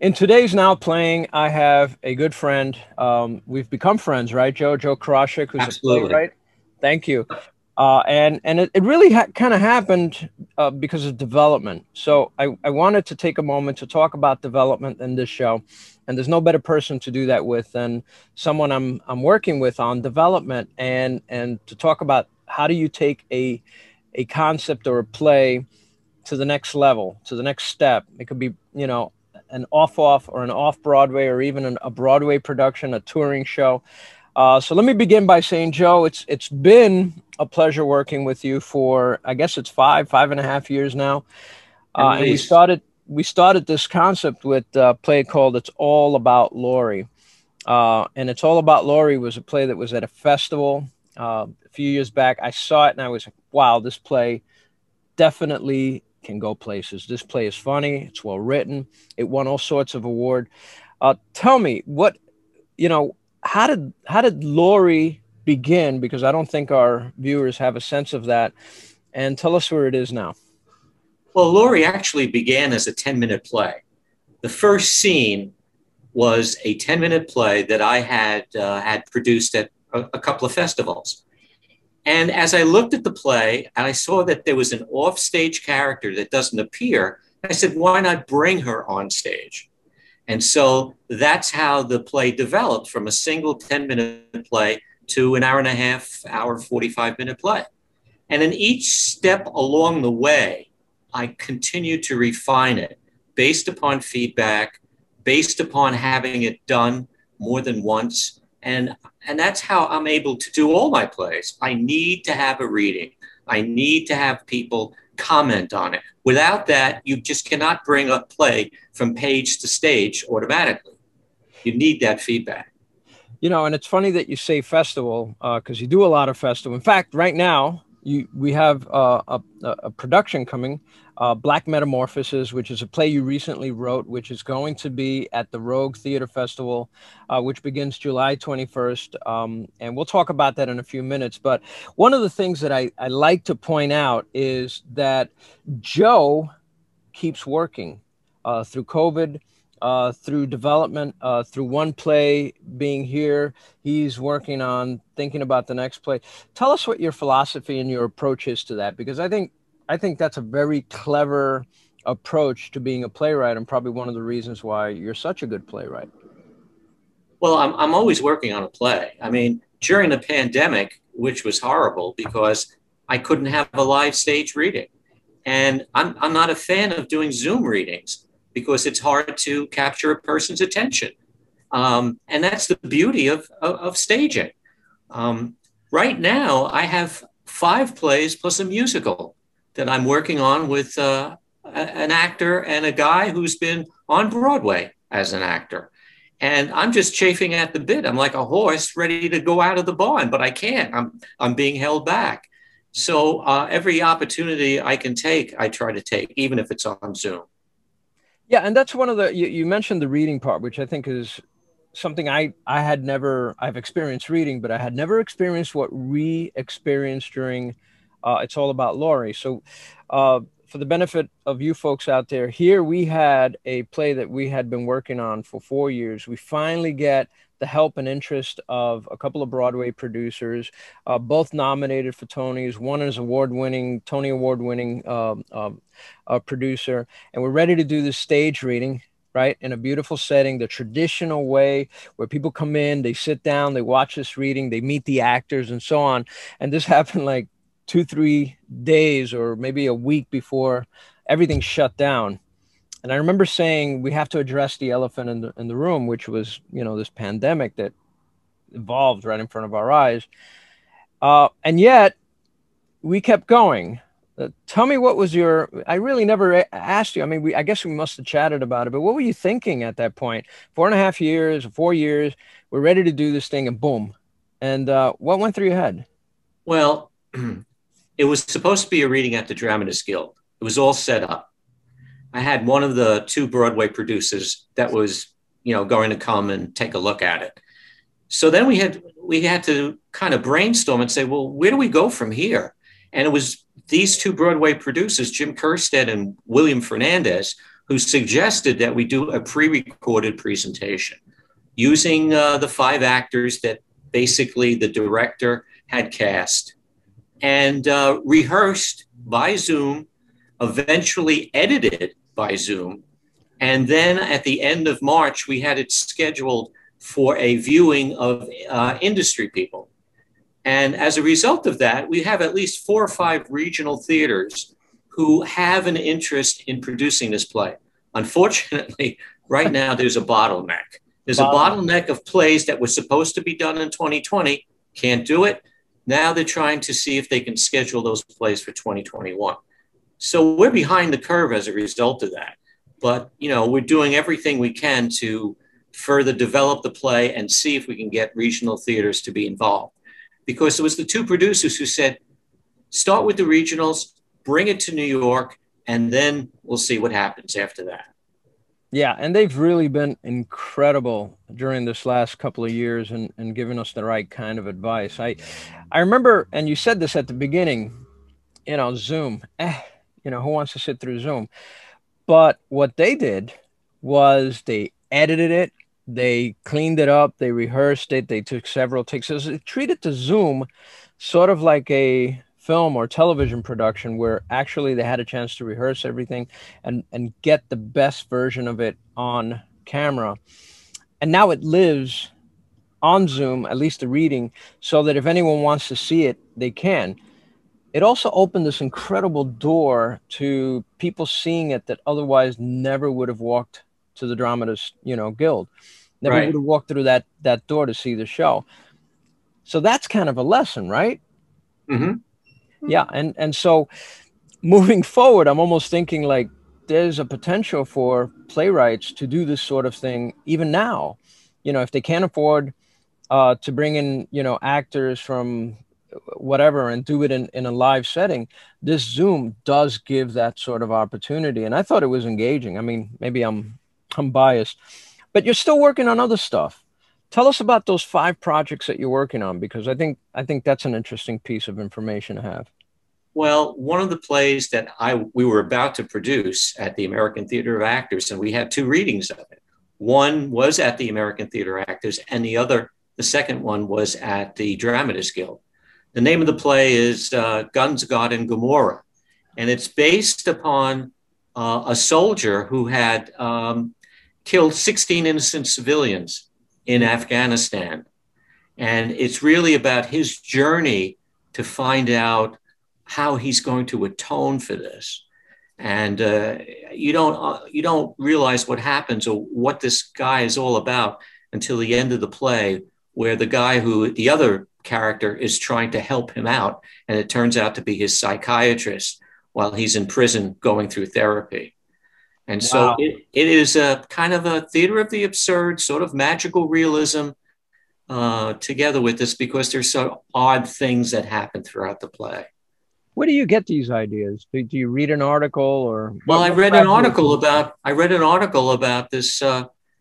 In today's Now Playing, I have a good friend. We've become friends, right, Joe? Joe Krawczyk, who's a Absolutely. playwright. Thank you. And it really kind of happened because of development. So I wanted to take a moment to talk about development in this show. And there's no better person to do that with than someone I'm working with on development and to talk about how do you take a concept or a play to the next level, to the next step. It could be, an off or an off Broadway or even a Broadway production, a touring show. So let me begin by saying, Joe, it's been a pleasure working with you for, I guess it's 5.5 years now. At And least. we started this concept with a play called "It's All About Laurie." And "It's All About Laurie" was a play that was at a festival a few years back. I saw it and I was like, wow, this play definitely can go places. This play is funny. It's well written. It won all sorts of awards. Tell me what, you know, how did Laurie begin? Because I don't think our viewers have a sense of that. And tell us where it is now. Well, Laurie actually began as a 10-minute play. The first scene was a 10-minute play that I had produced at a couple of festivals. And as I looked at the play and I saw that there was an off-stage character that doesn't appear, I said, why not bring her on stage? And so that's how the play developed from a single 10-minute play to an hour and a half, hour, 45-minute play. And in each step along the way, I continued to refine it based upon feedback, based upon having it done more than once. And that's how I'm able to do all my plays. I need to have a reading. I need to have people comment on it. Without that, you just cannot bring a play from page to stage automatically. You need that feedback. And it's funny that you say festival because you do a lot of festival. In fact, right now we have a production coming, Black Metamorphosis, which is a play you recently wrote, which is going to be at the Rogue Theater Festival, which begins July 21st. And we'll talk about that in a few minutes. But one of the things that I like to point out is that Joe keeps working through COVID, through development, through one play being here. He's working on thinking about the next play. Tell us what your philosophy and your approach is to that, because I think that's a very clever approach to being a playwright, and probably one of the reasons why you're such a good playwright. Well, I'm always working on a play. I mean, during the pandemic, which was horrible because I couldn't have a live stage reading. And I'm not a fan of doing Zoom readings because it's hard to capture a person's attention. And that's the beauty of staging. Right now, I have 5 plays plus a musical that I'm working on with an actor and a guy who's been on Broadway as an actor. And I'm just chafing at the bit. I'm like a horse ready to go out of the barn, but I can't. I'm being held back. So every opportunity I can take, I try to take, even if it's on Zoom. Yeah, and that's one of you mentioned the reading part, which I think is something I've experienced reading, but I had never experienced what we experienced during It's All About Laurie. So for the benefit of you folks out there, here we had a play that we had been working on for 4 years. We finally get the help and interest of a couple of Broadway producers, both nominated for Tonys. One is Tony Award-winning producer, and we're ready to do this stage reading, right, in a beautiful setting, the traditional way where people come in, they sit down, they watch this reading, they meet the actors and so on. And this happened like 2-3 days or maybe a week before everything shut down. And I remember saying we have to address the elephant in the room, which was, this pandemic that evolved right in front of our eyes. And yet we kept going. Tell me, what was I really never asked you. I mean, I guess we must have chatted about it, but what were you thinking at that point? 4.5 years, 4 years, we're ready to do this thing, and boom. And what went through your head? Well, it was supposed to be a reading at the Dramatists Guild. It was all set up. I had one of the 2 Broadway producers that was, going to come and take a look at it. So then we had to kind of brainstorm and say, well, where do we go from here? And it was these 2 Broadway producers, Jim Kerstead and William Fernandez, who suggested that we do a pre-recorded presentation using the 5 actors that basically the director had cast, and rehearsed by Zoom, eventually edited by Zoom. And then at the end of March, we had it scheduled for a viewing of industry people. And as a result of that, we have at least 4 or 5 regional theaters who have an interest in producing this play. Unfortunately, right now, there's a bottleneck. There's a bottleneck of plays that were supposed to be done in 2020, can't do it. Now they're trying to see if they can schedule those plays for 2021. So we're behind the curve as a result of that. But, you know, we're doing everything we can to further develop the play and see if we can get regional theaters to be involved. Because it was the 2 producers who said, start with the regionals, bring it to New York, and then we'll see what happens after that. Yeah, and they've really been incredible during this last couple of years and giving us the right kind of advice. I remember, and you said this at the beginning, you know, Zoom, you know, who wants to sit through Zoom? But what they did was they edited it, they cleaned it up, they rehearsed it, they took several takes. So they treated the Zoom sort of like a film or television production where actually they had a chance to rehearse everything and get the best version of it on camera. And now it lives on Zoom, at least the reading, so that if anyone wants to see it, they can. It also opened this incredible door to people seeing it that otherwise never would have walked to the Dramatist, you know, Guild. Never would have walked through that door to see the show. So that's kind of a lesson, right? Mm-hmm. Yeah. And so moving forward, I'm almost thinking like there's a potential for playwrights to do this sort of thing even now. You know, if they can't afford to bring in, you know, actors from whatever and do it in a live setting, this Zoom does give that sort of opportunity. And I thought it was engaging. I mean, maybe I'm biased, but you're still working on other stuff. Tell us about those 5 projects that you're working on, because I think that's an interesting piece of information to have. Well, one of the plays that we were about to produce at the American Theater of Actors, and we had 2 readings of it. One was at the American Theater of Actors, and the second one was at the Dramatist Guild. The name of the play is Guns, God, and Gomorrah, and it's based upon a soldier who had killed 16 innocent civilians in Afghanistan. And it's really about his journey to find out how he's going to atone for this. And you don't realize what happens or what this guy is all about until the end of the play, where the other character is trying to help him out. And it turns out to be his psychiatrist while he's in prison going through therapy. And so it is a kind of a theater of the absurd, sort of magical realism together with this, because there's so odd things that happen throughout the play. Where do you get these ideas? Do you read an article or? Well, I read an article about this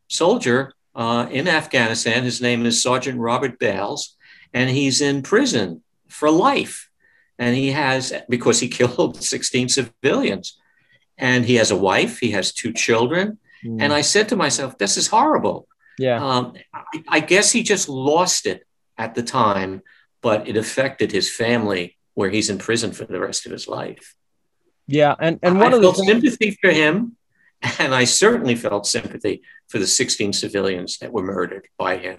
soldier in Afghanistan. His name is Sergeant Robert Bales, and he's in prison for life. And because he killed 16 civilians. And he has a wife, he has 2 children. And I said to myself, this is horrible. Yeah. I guess he just lost it at the time, but it affected his family, where he's in prison for the rest of his life. Yeah. And I felt sympathy for him, and I certainly felt sympathy for the 16 civilians that were murdered by him.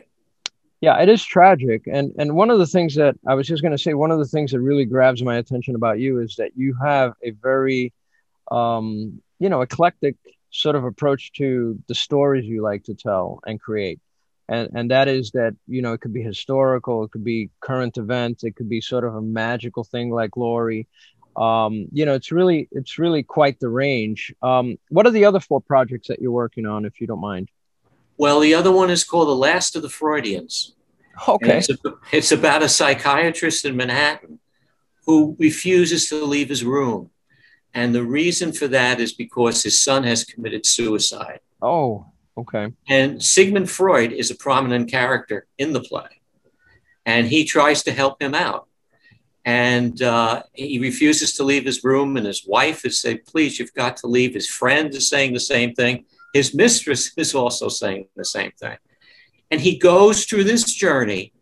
Yeah, it is tragic. And one of the things that I was just going to say, one of the things that really grabs my attention about you is that you have a very you know, eclectic sort of approach to the stories you like to tell and create. And that is that, you know, it could be historical, it could be current events, it could be sort of a magical thing like Glory. You know, it's really quite the range. What are the other 4 projects that you're working on, if you don't mind? Well, the other one is called The Last of the Freudians. Okay. It's about a psychiatrist in Manhattan who refuses to leave his room. And the reason for that is because his son has committed suicide. Oh, okay. And Sigmund Freud is a prominent character in the play. And he tries to help him out. And he refuses to leave his room, and his wife is saying, please, you've got to leave. His friend is saying the same thing. His mistress is also saying the same thing. And he goes through this journey.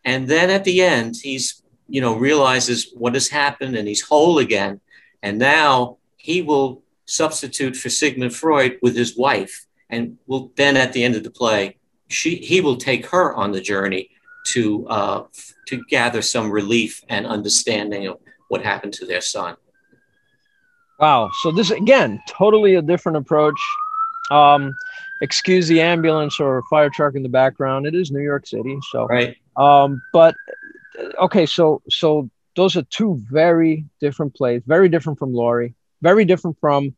And then at the end, he's, realizes what has happened, and he's whole again. And now he will substitute for Sigmund Freud with his wife. And will then at the end of the play, he will take her on the journey to gather some relief and understanding of what happened to their son. Wow. So this, again, totally a different approach. Excuse the ambulance or fire truck in the background. It is New York City. So, right. But okay. So those are two very different plays, very different from Laurie, very different from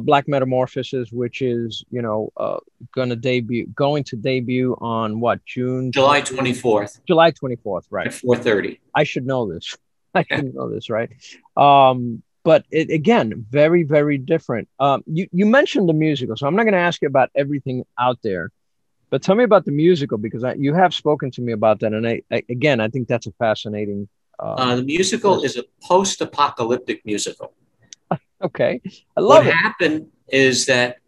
Black Metamorphosis, which is, going to debut on what, July 24th. July 24th, right? At 4:30. I should know this. I should know this, right? But again, very, very different. You mentioned the musical, so I'm not going to ask you about everything out there, but tell me about the musical, because you have spoken to me about that, and I think that's a fascinating. The musical is a post-apocalyptic musical. Okay, I love it. What happened is that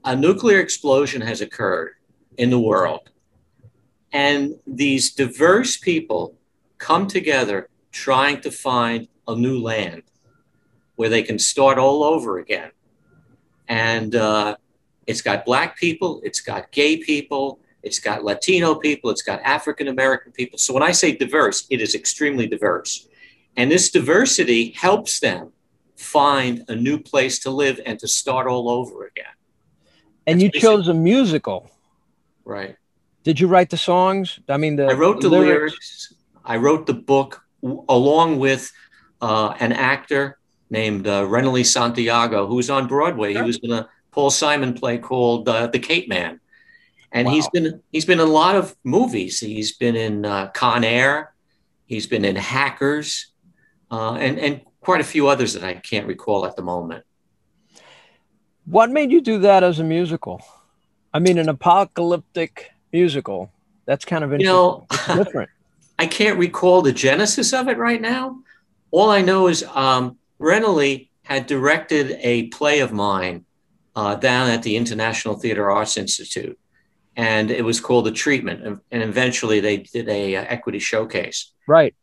a nuclear explosion has occurred in the world, and these diverse people come together trying to find a new land where they can start all over again. And it's got Black people, it's got gay people, it's got Latino people, it's got African-American people. So when I say diverse, it is extremely diverse. And this diversity helps them find a new place to live and to start all over again. And you chose a musical. Right. Did you write the songs? I mean, I wrote the lyrics. I wrote the book along with an actor named Renly Santiago, who was on Broadway. Sure. He was in a Paul Simon play called The Cape Man. And wow. he's been in a lot of movies. He's been in Con Air. He's been in Hackers. And quite a few others that I can't recall at the moment. What made you do that as a musical? I mean, an apocalyptic musical. That's kind of interesting. It's different. I can't recall the genesis of it right now. All I know is Renly had directed a play of mine down at the International Theater Arts Institute. And it was called The Treatment. And eventually they did a equity showcase. Right.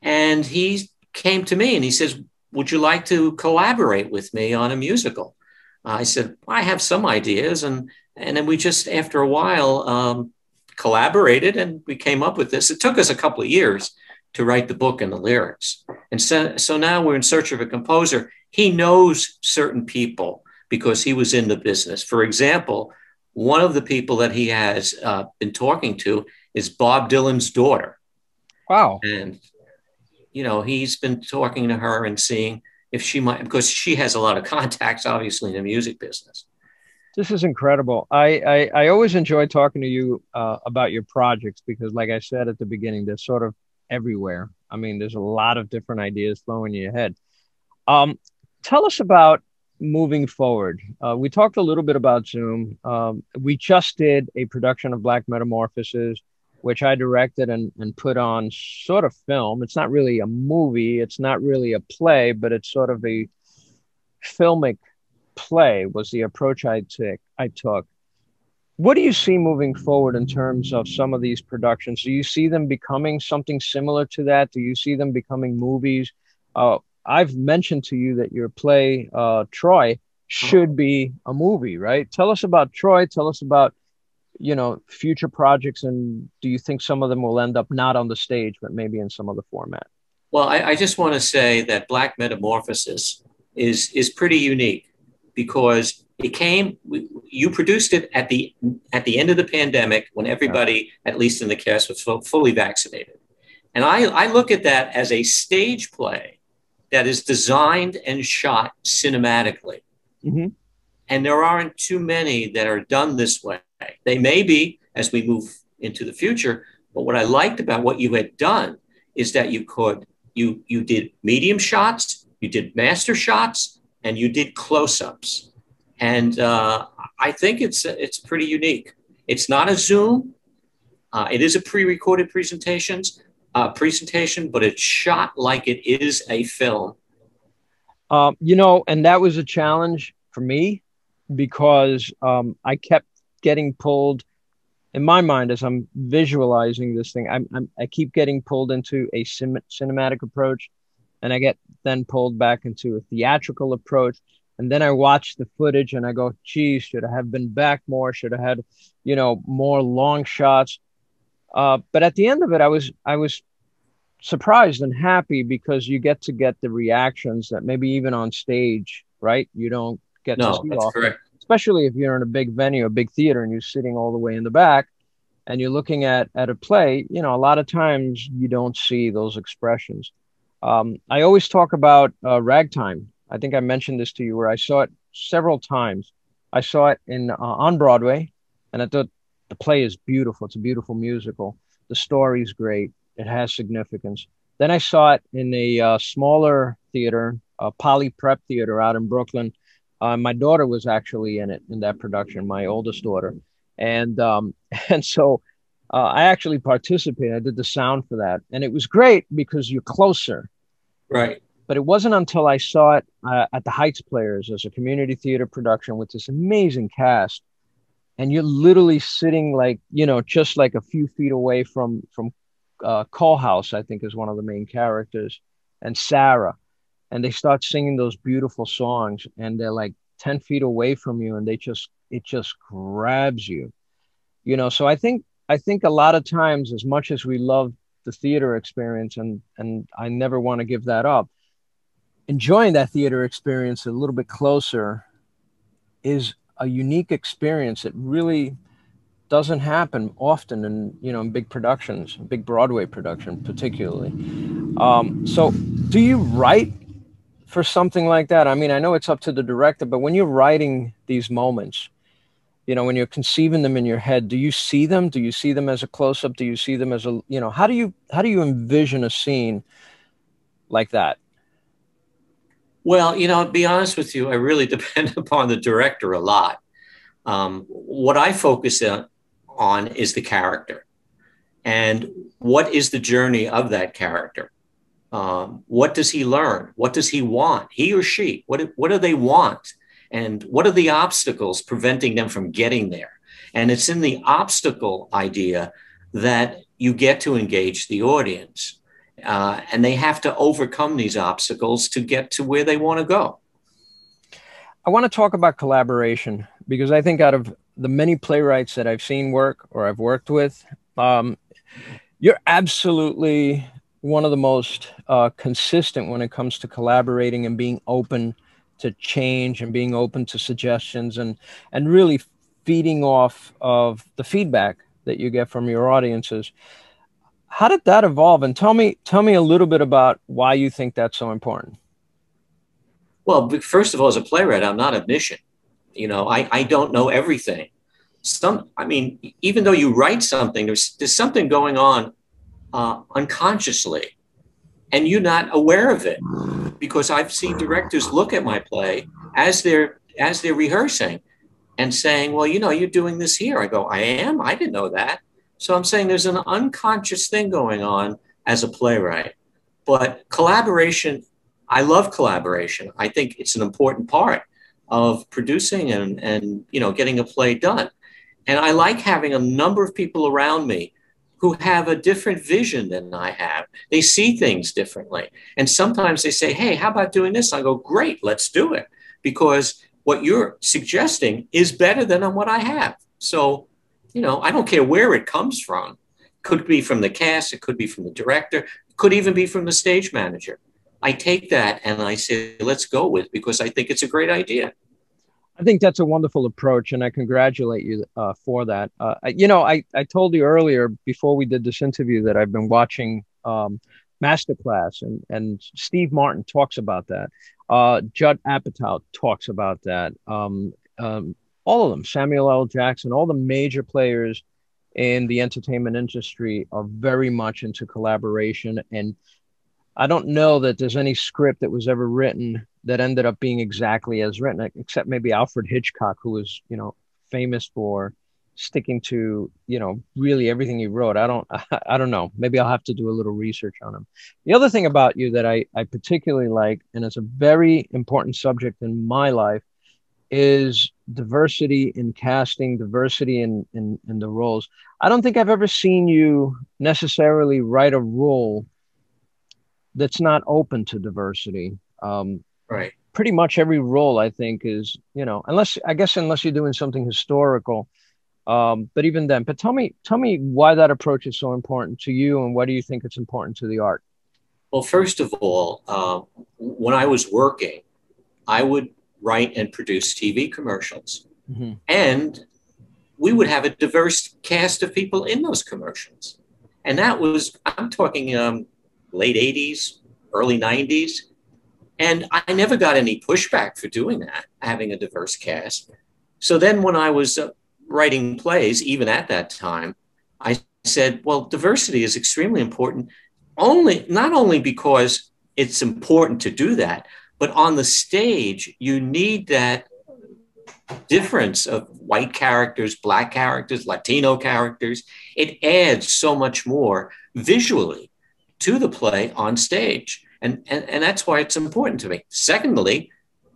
And he came to me and he says, would you like to collaborate with me on a musical? I said, I have some ideas. And then we just, after a while, collaborated and we came up with this. It took us a couple of years to write the book and the lyrics. And so now we're in search of a composer. He knows certain people because he was in the business. For example, one of the people that he has been talking to is Bob Dylan's daughter. Wow. And he's been talking to her and seeing if she might, because she has a lot of contacts, obviously, in the music business. This is incredible. I always enjoy talking to you about your projects because, like I said at the beginning, they're sort of everywhere. I mean, there's a lot of different ideas flowing in your head. Tell us about moving forward. We talked a little bit about Zoom. We just did a production of Black Metamorphoses, which I directed and put on sort of film. It's not really a movie. It's not really a play, but it's sort of a filmic play was the approach I took. What do you see moving forward in terms of some of these productions? Do you see them becoming something similar to that? Do you see them becoming movies? I've mentioned to you that your play, Troy, should be a movie, right? Tell us about Troy. Tell us about future projects, and do you think some of them will end up not on the stage, but maybe in some other format? Well, I just want to say that Black Metamorphosis is pretty unique because you produced it at the end of the pandemic when everybody, at least in the cast, was fully vaccinated. And I look at that as a stage play that is designed and shot cinematically. Mm-hmm. And there aren't too many that are done this way. They may be as we move into the future, but what I liked about what you had done is that you did medium shots, you did master shots, and you did close-ups. And I think it's pretty unique. It's not a Zoom. It is a pre-recorded presentations. presentation, but it's shot like it is a film. You know, and that was a challenge for me because I kept getting pulled in my mind as I'm visualizing this thing. I keep getting pulled into a cinematic approach, and I get then pulled back into a theatrical approach. And then I watch the footage and I go, geez, should I have been back more? Should I have had, you know, more long shots? But at the end of it, I was surprised and happy because you get to get the reactions that maybe even on stage, right? You don't get to No, see that's often, correct. especially if you're in a big venue, a big theater, and you're sitting all the way in the back and you're looking at a play. You know, a lot of times you don't see those expressions. I always talk about Ragtime. I think I mentioned this to you where I saw it several times. I saw it in on Broadway, and I thought the play is beautiful. It's a beautiful musical. The story's great. It has significance. Then I saw it in a smaller theater, a Poly Prep Theater out in Brooklyn. My daughter was actually in it in that production, my oldest daughter, and and so I actually participated. I did the sound for that, and it was great because you're closer. Right. But it wasn't until I saw it at the Heights Players as a community theater production with this amazing cast, and you're literally sitting like, you know, just like a few feet away from Call House, I think is one of the main characters, and Sarah, and they start singing those beautiful songs, and they're like 10 feet away from you, and it just grabs you, you know. So I think a lot of times, as much as we love the theater experience, and I never want to give that up, enjoying that theater experience a little bit closer is a unique experience that really doesn't happen often in, you know, in big productions, big Broadway production particularly. So do you write for something like that? I mean, I know it's up to the director, but when you're writing these moments, you know, when you're conceiving them in your head, do you see them? Do you see them as a close-up? Do you see them as a, you know, how do you envision a scene like that? Well, to be honest with you, I really depend upon the director a lot. What I focus on is the character and what is the journey of that character. What does he learn? What does he want? He or she, what do they want? And what are the obstacles preventing them from getting there? And it's in the obstacle idea that you get to engage the audience. And they have to overcome these obstacles to get to where they want to go. I want to talk about collaboration because I think out of the many playwrights that I've seen work or I've worked with, um, you're absolutely one of the most consistent when it comes to collaborating and being open to change and being open to suggestions and really feeding off of the feedback that you get from your audiences. How did that evolve? And tell me a little bit about why you think that's so important. Well, first of all, as a playwright, I'm not omniscient. I don't know everything. I mean, even though you write something, there's something going on unconsciously, and you're not aware of it. Because I've seen directors look at my play as they're rehearsing and saying, "Well, you're doing this here." I go, "I am. I didn't know that." So I'm saying there's an unconscious thing going on as a playwright. But collaboration, I love collaboration. I think it's an important part of producing and getting a play done. And I like having a number of people around me who have a different vision than I have. They see things differently. And sometimes they say, "Hey, how about doing this?" I go, "Great, let's do it." Because what you're suggesting is better than what I have. So, I don't care where it comes from. Could be from the cast, it could be from the director, it could even be from the stage manager. I take that and I say, let's go with, because I think it's a great idea. I think that's a wonderful approach, and I congratulate you for that. I told you earlier before we did this interview that I've been watching Masterclass, and Steve Martin talks about that. Judd Apatow talks about that. All of them, Samuel L. Jackson, all the major players in the entertainment industry are very much into collaboration. And I don't know that there's any script that was ever written that ended up being exactly as written, except maybe Alfred Hitchcock, who was, famous for sticking to, you know, really everything he wrote. I don't know. Maybe I'll have to do a little research on him. The other thing about you that I particularly like, and it's a very important subject in my life, is diversity in casting, diversity in the roles. I don't think I've ever seen you necessarily write a role that's not open to diversity. Right. Pretty much every role I think is, you know, unless I guess unless you're doing something historical. But even then, but tell me why that approach is so important to you, and why do you think it's important to the art? Well, first of all, when I was working, I would write and produce TV commercials. Mm-hmm. And we would have a diverse cast of people in those commercials. And that was, I'm talking late 80s, early 90s. And I never got any pushback for doing that, having a diverse cast. So then when I was writing plays, even at that time, I said, well, diversity is extremely important, not only because it's important to do that, but on the stage, you need that difference of white characters, Black characters, Latino characters. It adds so much more visually to the play on stage. And that's why it's important to me. Secondly,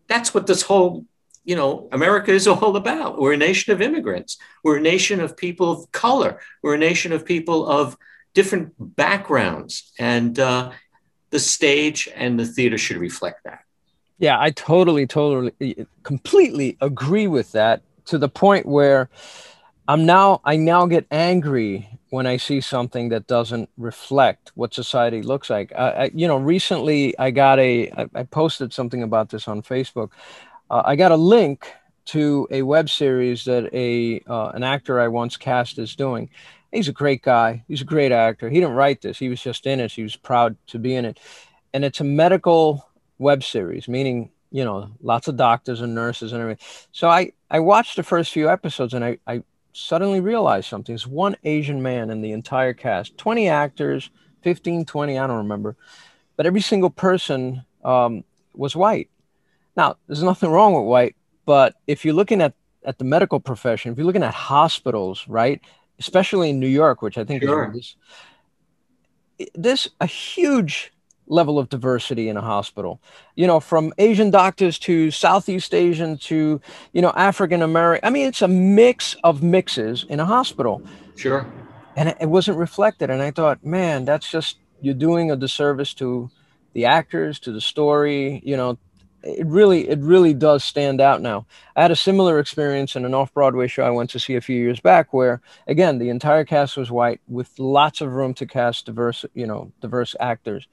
that's what this whole, you know, America is all about. We're a nation of immigrants. We're a nation of people of color. We're a nation of people of different backgrounds. And the stage and the theater should reflect that. Yeah, I totally, completely agree with that, to the point where I now get angry when I see something that doesn't reflect what society looks like. You know, recently I posted something about this on Facebook. I got a link to a web series that an actor I once cast is doing. He's a great guy. He's a great actor. He didn't write this. He was just in it. He was proud to be in it. And it's a medical web series, meaning, you know, lots of doctors and nurses and everything. So I watched the first few episodes, and I suddenly realized something. There's one Asian man in the entire cast, 20 actors, 15, 20, I don't remember. But every single person was white. Now, there's nothing wrong with white, but if you're looking at the medical profession, if you're looking at hospitals, right, especially in New York, which I think is where Sure. there's a huge level of diversity in a hospital, you know, from Asian doctors to Southeast Asian to, you know, African American. I mean, it's a mix of mixes in a hospital. Sure. And it wasn't reflected. And I thought, man, that's just, you're doing a disservice to the actors, to the story. You know, it really does stand out now. I had a similar experience in an off-Broadway show I went to see a few years back, where again, the entire cast was white with lots of room to cast diverse actors.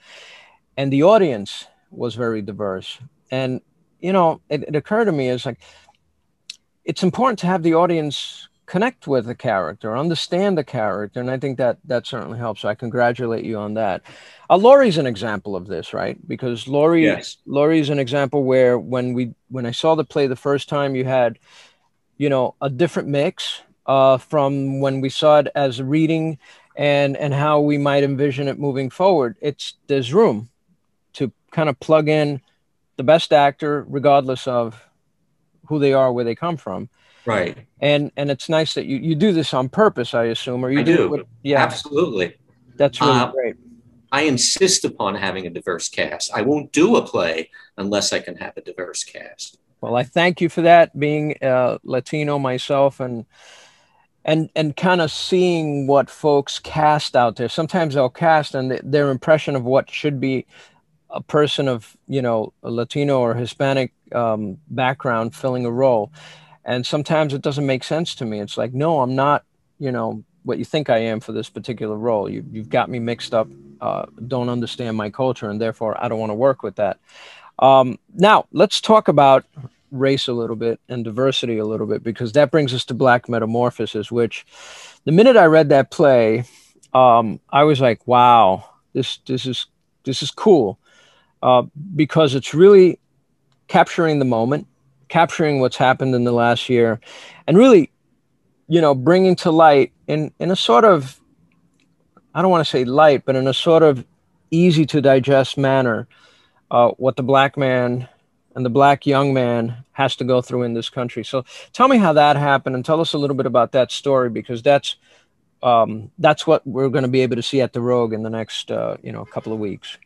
And the audience was very diverse. And, you know, it occurred to me, is like, it's important to have the audience connect with the character, understand the character. And I think that certainly helps. So I congratulate you on that. Laurie's an example of this, right? Because Yes. Laurie's an example where when I saw the play the first time, you had, you know, a different mix from when we saw it as a reading, and how we might envision it moving forward. There's room to kind of plug in the best actor, regardless of who they are, where they come from. Right. And it's nice that you do this on purpose, I assume, or you I do it do. with, yeah, Absolutely. that's really Uh, great. I insist upon having a diverse cast. I won't do a play unless I can have a diverse cast. Well, I thank you for that, being Latino myself, and kind of seeing what folks cast out there. Sometimes they'll cast, and their impression of what should be a person of, you know, a Latino or Hispanic background filling a role. And sometimes it doesn't make sense to me. It's like, no, I'm not, you know, what you think I am for this particular role. You've got me mixed up, don't understand my culture, and therefore I don't want to work with that. Now, let's talk about race a little bit and diversity a little bit, because that brings us to Black Metamorphosis, which the minute I read that play, I was like, wow, this is cool, because it's really capturing the moment, capturing what's happened in the last year, and really, you know, bringing to light in a sort of, I don't want to say light, but in a sort of easy to digest manner, what the Black man and the black young man has to go through in this country. So tell me how that happened, and tell us a little bit about that story, because that's what we're going to be able to see at the Rogue in the next couple of weeks.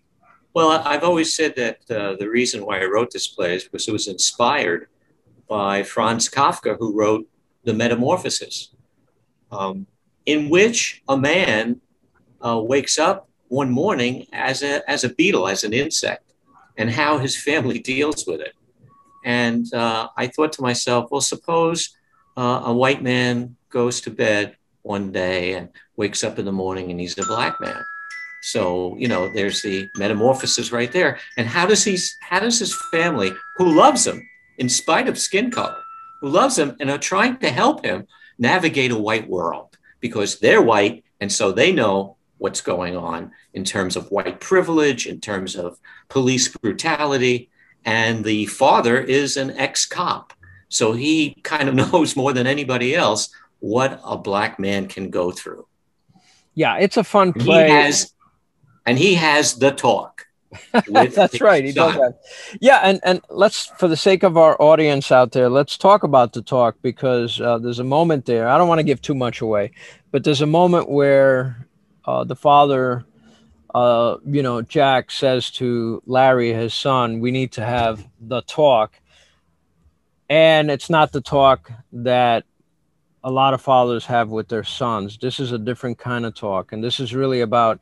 Well, I've always said that the reason why I wrote this play is because it was inspired by Franz Kafka, who wrote The Metamorphosis, in which a man wakes up one morning as a beetle, as an insect, and how his family deals with it. And I thought to myself, well, suppose a white man goes to bed one day and wakes up in the morning and he's a black man. So, there's the metamorphosis right there. And how does his family, who loves him in spite of skin color, who loves him and are trying to help him navigate a white world, because they're white and so they know what's going on in terms of white privilege, in terms of police brutality. And the father is an ex-cop. So he kind of knows more than anybody else what a black man can go through. Yeah, it's a fun play. He has the talk. That's right. He does that. Yeah, and let's, for the sake of our audience out there, let's talk about the talk, because there's a moment there. I don't want to give too much away, but there's a moment where the father, Jack, says to Larry, his son, we need to have the talk. And it's not the talk that a lot of fathers have with their sons. This is a different kind of talk. And this is really about,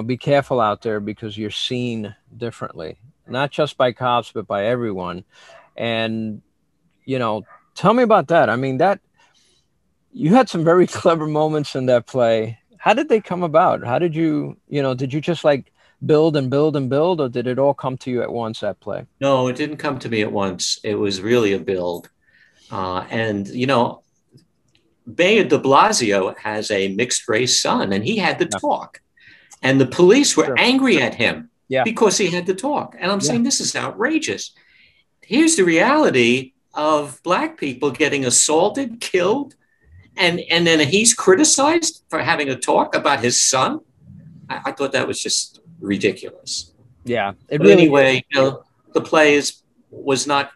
be careful out there, because you're seen differently, not just by cops, but by everyone. And, tell me about that. I mean, you had some very clever moments in that play. How did they come about? How did you, did you just like build and build and build, or did it all come to you at once, that play? No, it didn't come to me at once. It was really a build. Mayor de Blasio has a mixed race son, and he had the talk. And the police were angry at him because he had the talk. And I'm saying, this is outrageous. Here's the reality of black people getting assaulted, killed, and then he's criticized for having a talk about his son. I thought that was just ridiculous. Yeah. Anyway, the play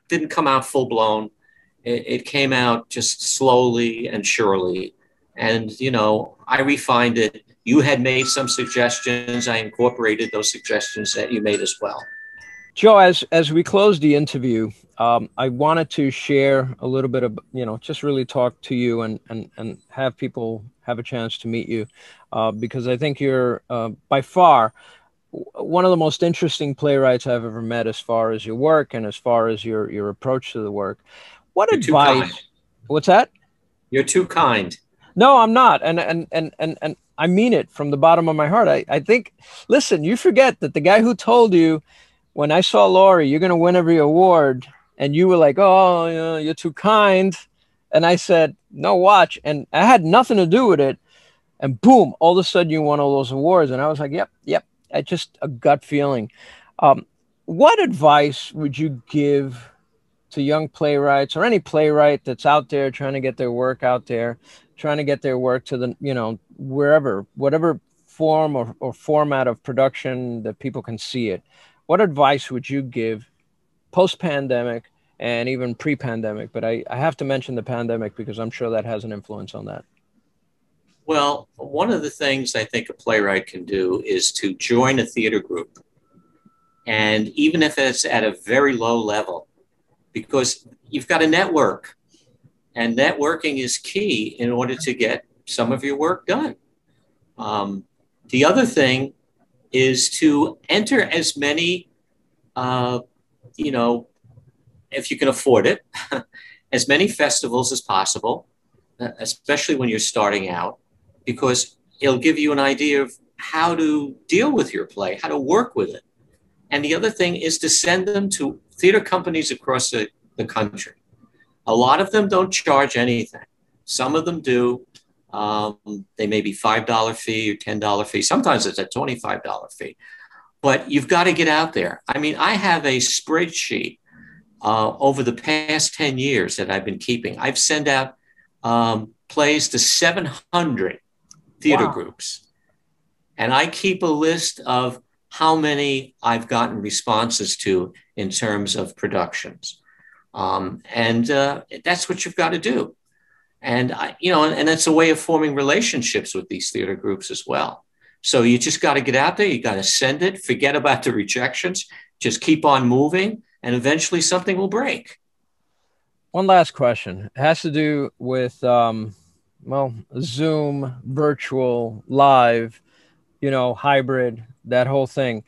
didn't come out full blown. It came out just slowly and surely. And, I refined it. You had made some suggestions. I incorporated those suggestions that you made as well. Joe, as we close the interview, I wanted to share a little bit of, just really talk to you and have people have a chance to meet you, because I think you're by far one of the most interesting playwrights I've ever met, as far as your work and as far as your approach to the work. What advice? What's that? You're too kind. No, I'm not. And I mean it from the bottom of my heart. I think, listen, you forget that the guy who told you, when I saw Laurie, you're going to win every award, and you were like, oh, you're too kind. And I said, no, watch. And I had nothing to do with it. And boom, all of a sudden you won all those awards. And I was like, yep. I just a gut feeling. What advice would you give to young playwrights, or any playwright that's out there trying to get their work out there, trying to get their work to the, whatever form or format of production that people can see it? What advice would you give post-pandemic and even pre-pandemic? But I have to mention the pandemic, because I'm sure that has an influence on that. Well, one of the things I think a playwright can do is to join a theater group. And even if it's at a very low level, because you've got a network, and networking is key in order to get some of your work done. The other thing is to enter as many, if you can afford it, as many festivals as possible, especially when you're starting out, because it'll give you an idea of how to deal with your play, how to work with it. And the other thing is to send them to theater companies across the country. A lot of them don't charge anything. Some of them do. They may be $5 fee or $10 fee. Sometimes it's a $25 fee. But you've got to get out there. I mean, I have a spreadsheet over the past 10 years that I've been keeping. I've sent out plays to 700 theater groups. And I keep a list of how many I've gotten responses to in terms of productions. And that's what you've got to do. And, and it's a way of forming relationships with these theater groups as well. So you just got to get out there. You got to send it, forget about the rejections, just keep on moving, and eventually something will break. One last question. It has to do with, well, Zoom, virtual, live, hybrid, that whole thing.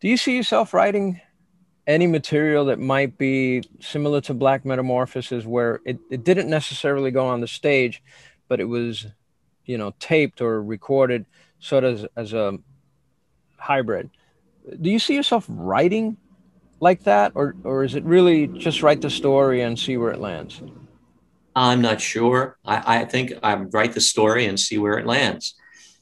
Do you see yourself writing any material that might be similar to Black Metamorphosis, where it didn't necessarily go on the stage, but it was, taped or recorded sort of as a hybrid? Do you see yourself writing like that, or is it really just write the story and see where it lands? I'm not sure. I think I write the story and see where it lands.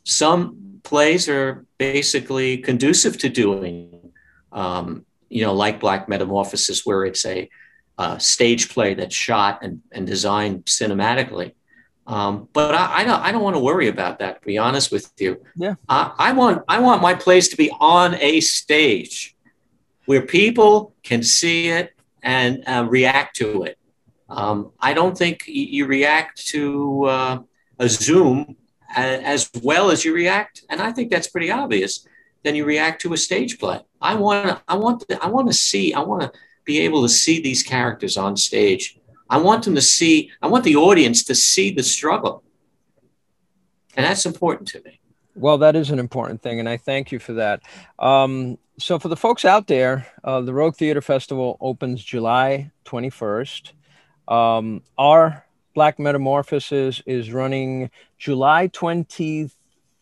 Some plays are basically conducive to doing, like Black Metamorphosis, where it's a stage play that's shot and designed cinematically. But I don't want to worry about that, to be honest with you. Yeah. I want my plays to be on a stage where people can see it and react to it. I don't think you react to a Zoom as well as you react, and I think that's pretty obvious, than you react to a stage play. I want to be able to see these characters on stage. I want the audience to see the struggle. And that's important to me. Well, that is an important thing, and I thank you for that. So for the folks out there, the Rogue Theater Festival opens July 21st. Our Black Metamorphosis is running July 24th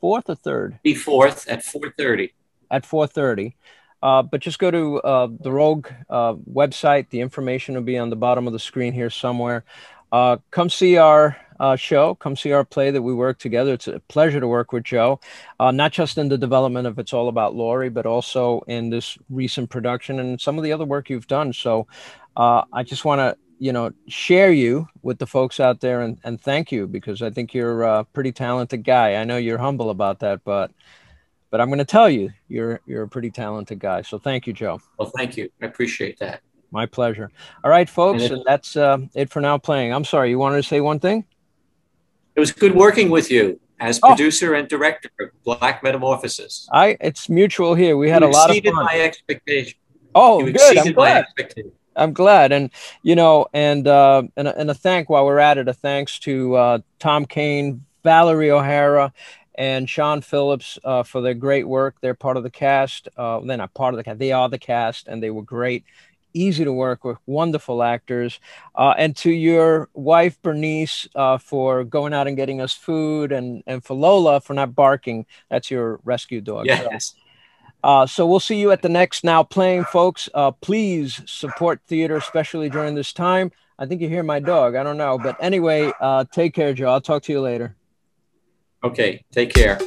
or 3rd? The 4th at 4:30. At 4:30. But just go to the Rogue website. The information will be on the bottom of the screen here somewhere. Come see our show. Come see our play that we work together. It's a pleasure to work with Joe, not just in the development of It's All About Laurie, but also in this recent production and some of the other work you've done. So I just want to, share you with the folks out there and thank you, because I think you're a pretty talented guy. I know you're humble about that, but I'm going to tell you, you're a pretty talented guy. So thank you, Joe. Well, thank you. I appreciate that. My pleasure. All right, folks, and that's it for Now Playing. I'm sorry, you wanted to say one thing? It was good working with you as producer and director of Black Metamorphosis. It's mutual here. We had a lot of fun. You exceeded my expectation. Oh, you good. Exceeded my expectation. I'm glad. And, and a thank, while we're at it, a thanks to Tom Kane, Valerie O'Hara, and Sean Phillips for their great work. They're part of the cast. They're not part of the cast. They are the cast, and they were great. Easy to work with, wonderful actors. And to your wife, Bernice, for going out and getting us food, and for Lola for not barking. That's your rescue dog. Yes. So we'll see you at the next Now Playing, folks. Please support theater, especially during this time. I think you hear my dog. I don't know. But anyway, take care, Joe. I'll talk to you later. Okay. Take care.